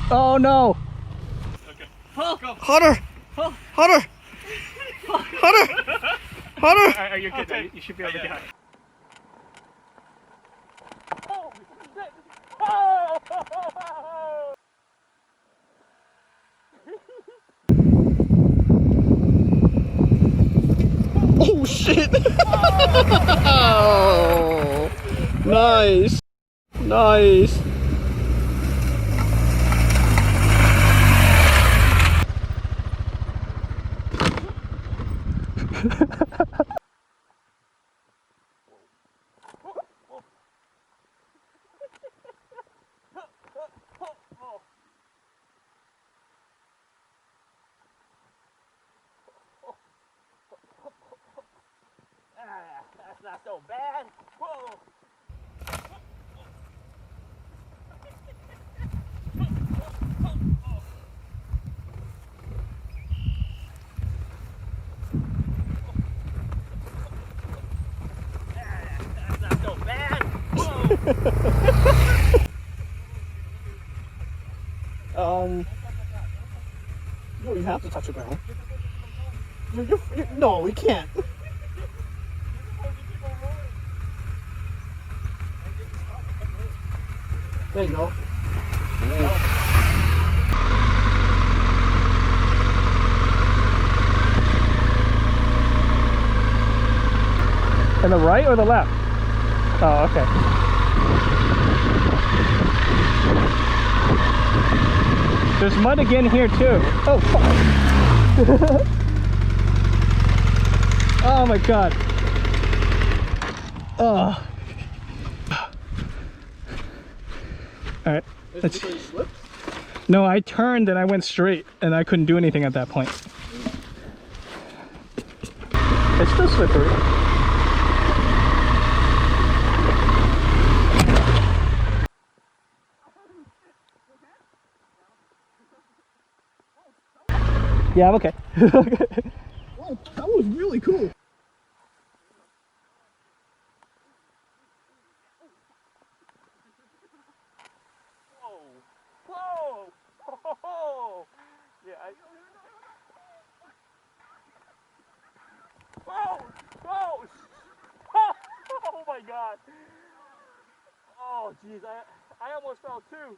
Oh no! Okay. Oh, go. Harder! Oh. Harder! Harder! Harder! You're good now. You should be able to get out. Oh, shit. Oh! Oh shit! Oh. Nice! Nice! That's not so bad. Whoa. That's not so bad. Whoa. No, you have to touch the ground. No, we can't. There you go. And the right or the left? Oh, okay. There's mud again here too. Oh, fuck. Oh my god. Oh. Alright. No, I turned and I went straight and I couldn't do anything at that point. It's still slippery. Yeah, I'm okay. Oh, that was really cool. Whoa! Whoa! Yeah, Whoa! Whoa! Oh my god! Oh jeez, I almost fell too.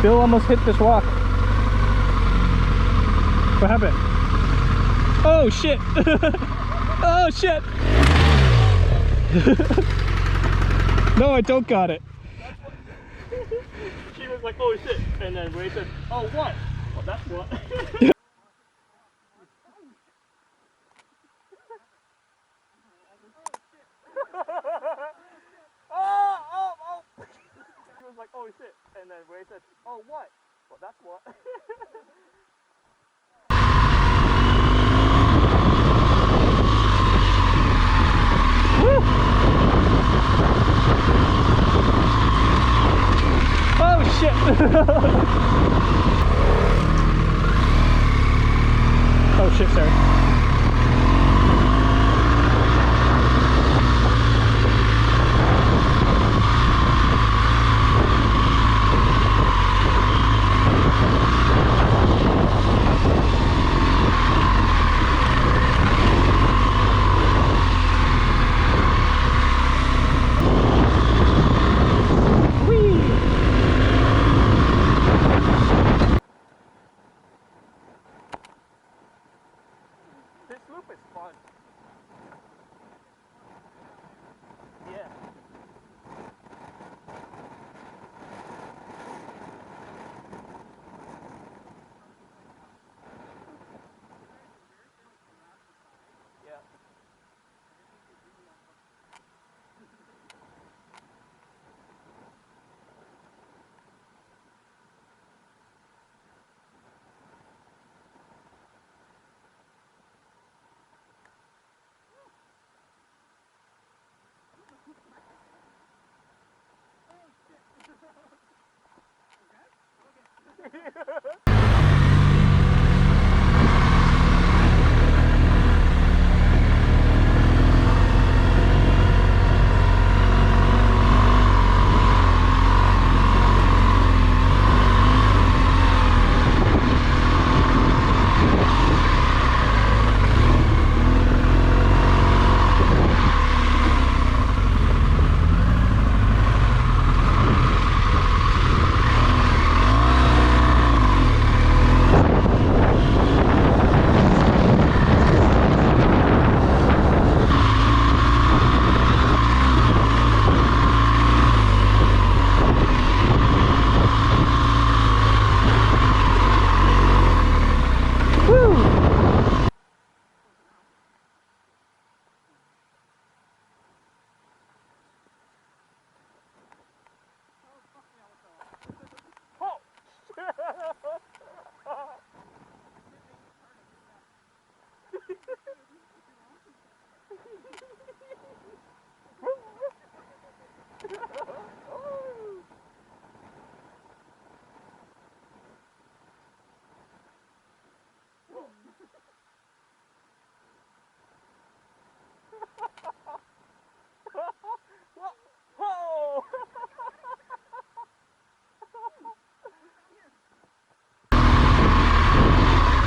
Bill almost hit this rock. What happened? Oh shit! Oh shit! No, I don't got it. She was like, oh shit, and then Ray said, oh what? Well, that's what. Oh! She was like, oh shit, and then Ray said, oh what? Well, that's what. Woo! Oh shit! Oh shit, sorry.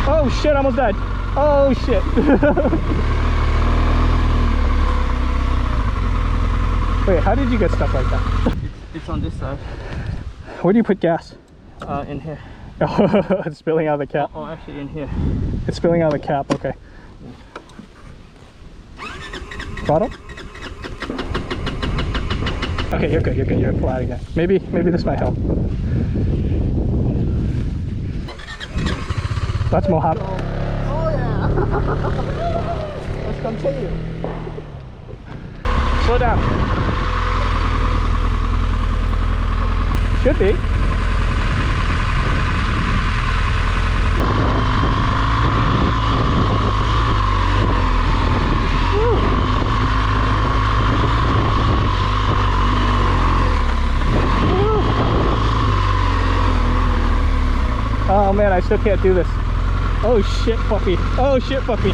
Oh shit, I almost died. Oh shit. Wait, how did you get stuck like that? It's on this side. Where do you put gas? In here. Oh, it's spilling out of the cap. Oh, actually in here. It's spilling out of the cap, okay. Throttle? Okay, you're good, you're flat again. Maybe this might help. That's Mojave. Oh yeah. Let's continue. Slow down. Should be. Oh man, I still can't do this. Oh shit, puppy. Oh shit, puppy.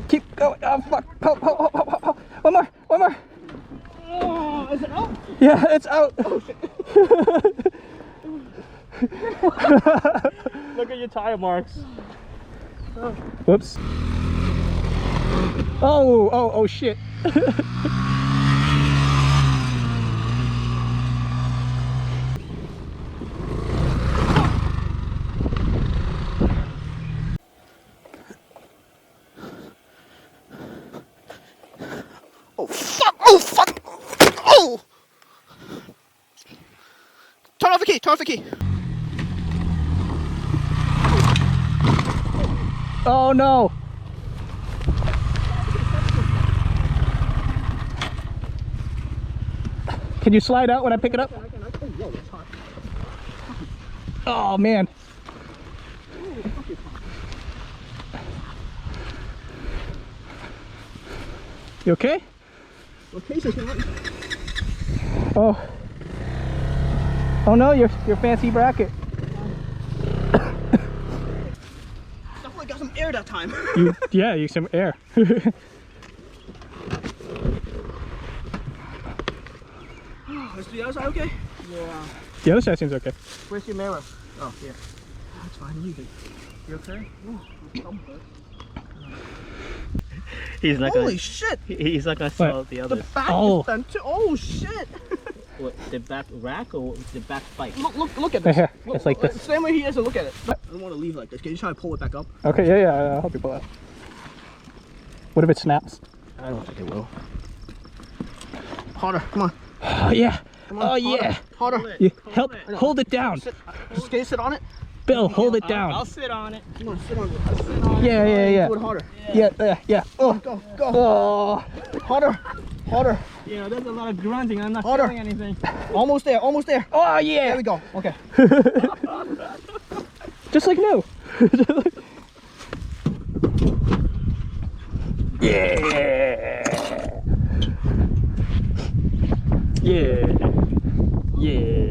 Keep going. Oh fuck. Oh. One more. Oh, is it out? Yeah, it's out. Oh shit. Look at your tire marks. Whoops. Oh shit. Oh fuck! Oh fuck! Oh! Turn off the key! Turn off the key! Oh no. Can you slide out when I pick it up? Oh man. You okay? Oh. Oh no, your fancy bracket. Definitely got some air that time. Yeah, you some air. Is the other side okay? Yeah. The other side seems okay. Where's your mirror? Oh, here. That's fine. You can. You okay? Oh, He's not holy gonna. shit! He's not gonna sell the The others. back Oh. is done too. Oh shit! What, the back rack or the back bike? Look at this. Here, Look, it's like this. Stand where he is and look at it. I don't want to leave like this. Can you try to pull it back up? Okay, yeah, I'll help you pull out. What if it snaps? I don't think it will. Harder, come on. Oh yeah. Come on, Oh yeah. Harder. You help hold it down. Sit. Can you sit on it? Bill, hold it I'll down. sit on it. Come on, sit on it. Sit on it. Yeah. Do it harder. Yeah. Oh. Go. Oh. Harder. Yeah, there's a lot of grunting. I'm not Harder. feeling anything. Almost there. Oh yeah. There we go. Okay. Just like new. Yeah. Yeah. Yeah.